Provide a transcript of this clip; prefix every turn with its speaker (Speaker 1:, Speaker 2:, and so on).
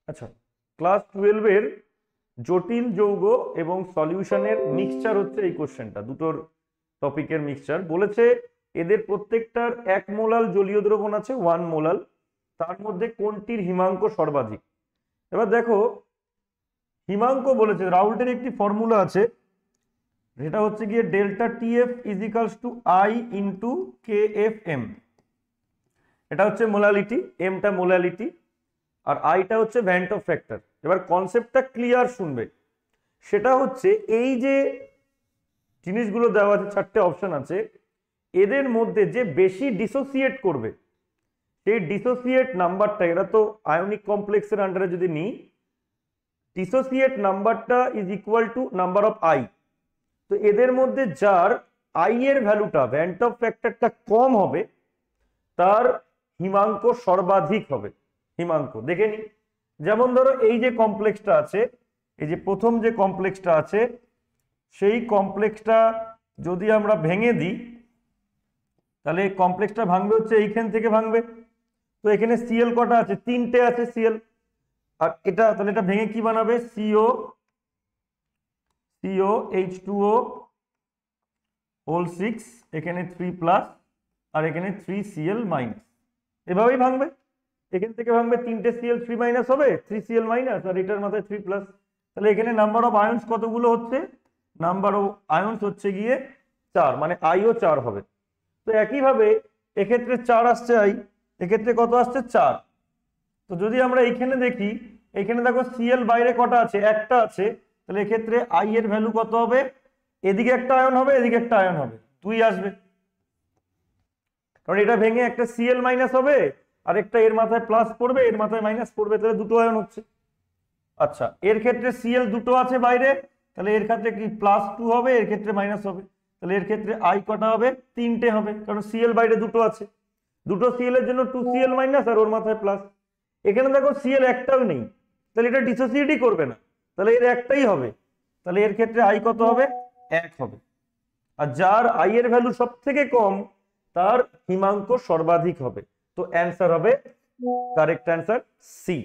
Speaker 1: আচ্ছা, ক্লাস 12 এর জটিল যৌগ এবং সলিউশনের মিক্সচার হচ্ছে এই কোশ্চেনটা, দুটোর টপিকের মিক্সচার বলেছে। এদের প্রত্যেকটার 1 মোলাল জলীয় দ্রবণ আছে, 1 মোলাল। তার মধ্যে কোনটির হিমাঙ্ক সর্বাধিক? এবার দেখো, হিমাঙ্ক বলেছে রাউল্টের একটি ফর্মুলা আছে, যেটা হচ্ছে গিয়ে delta TF is equals to I into K F M. এটা হচ্ছে মোলালিটি, এমটা মোলালিটি, আর আইটা হচ্ছে ভ্যান্ট অফ ফ্যাক্টর। এবার কনসেপ্টটা ক্লিয়ার শুনবে, সেটা হচ্ছে এই যে জিনিসগুলো দেওয়া আছে, 4টে অপশন আছে, এদের মধ্যে যে বেশি ডিসোসিয়েট করবে সেই ডিসোসিয়েট নাম্বারটা, এরা তো আয়নিক কমপ্লেক্সের আন্ডারে যদি নিই, ডিসোসিয়েট নাম্বারটা is equal to number of I. তো এদের মধ্যে যার আই এর ভ্যালুটা, ভ্যান্ট অফ ফ্যাক্টরটা কম হবে, তার হিমাঙ্ক সর্বাধিক হবে। হিমাঙ্ক দেখে নি, যেমন ধরো এই যে কমপ্লেক্সটা আছে, এই যে প্রথম যে কমপ্লেক্সটা আছে, সেই কমপ্লেক্সটা যদি আমরা ভেঙে দিই, তাহলে এই কমপ্লেক্সটা ভাঙবে হচ্ছে এইখান থেকে ভাঙবে। তো এখানে সিএল কটা আছে? 3টে আছে সিএল। আর এটা তাহলে এটা ভেঙে কি বানাবে? সিও, H2O হোল 6, এখানে 3+, আর এখানে 3Cl মাইনাস। এভাবেই ভাঙবে, এখান থেকে ভাঙবে, 3টে Cl 3- হবে, 3Cl মাইনাস, আর এটার মাথায় 3+। তাহলে এখানে নাম্বার অফ আয়ন্স কতগুলো হচ্ছে? নাম্বার অফ আয়ন্স হচ্ছে গিয়ে 4, মানে আইও 4 হবে। তো একইভাবে এক্ষেত্রে 4 আসছে আই, এক্ষেত্রে কত আসছে? 4। তো যদি আমরা এইখানে দেখি, এইখানে দেখো সিএল বাইরে কটা আছে? একটা আছে। তাহলে এক্ষেত্রে আই এর ভ্যালু কত হবে? এদিকে একটা আয়ন হবে, এদিকে একটা আয়ন হবে, 2 আসবে, কারণ এটা ভেঙে একটা সিএল মাইনাস হবে, আর একটা এর মাথায় প্লাস পড়বে, এর মাথায় মাইনাস পড়বে, তাহলে দুটো আয়ন হচ্ছে। আচ্ছা, এর ক্ষেত্রে সিএল দুটো আছে বাইরে, তাহলে এর ক্ষেত্রে কি +2 হবে, এর ক্ষেত্রে মাইনাস হবে। তাহলে এর ক্ষেত্রে আই কটা হবে? 3টে হবে, কারণ সিএল বাইরে দুটো আছে। দুটো সিএল এর জন্য 2Cl মাইনাস, আর ওর মাথায় প্লাস। এখানে দেখো সিএল একটাও নেই, তাহলে এটা ডিসোসিয়েটই করবে না, তাহলে এর একটাই হবে। তাহলে এর ক্ষেত্রে আই কত হবে? 1 হবে। আর যার আই এর ভ্যালু সব থেকে কম, তার হিমাঙ্ক সর্বাধিক হবে। তো অ্যান্সার হবে, কারেক্ট অ্যান্সার সি।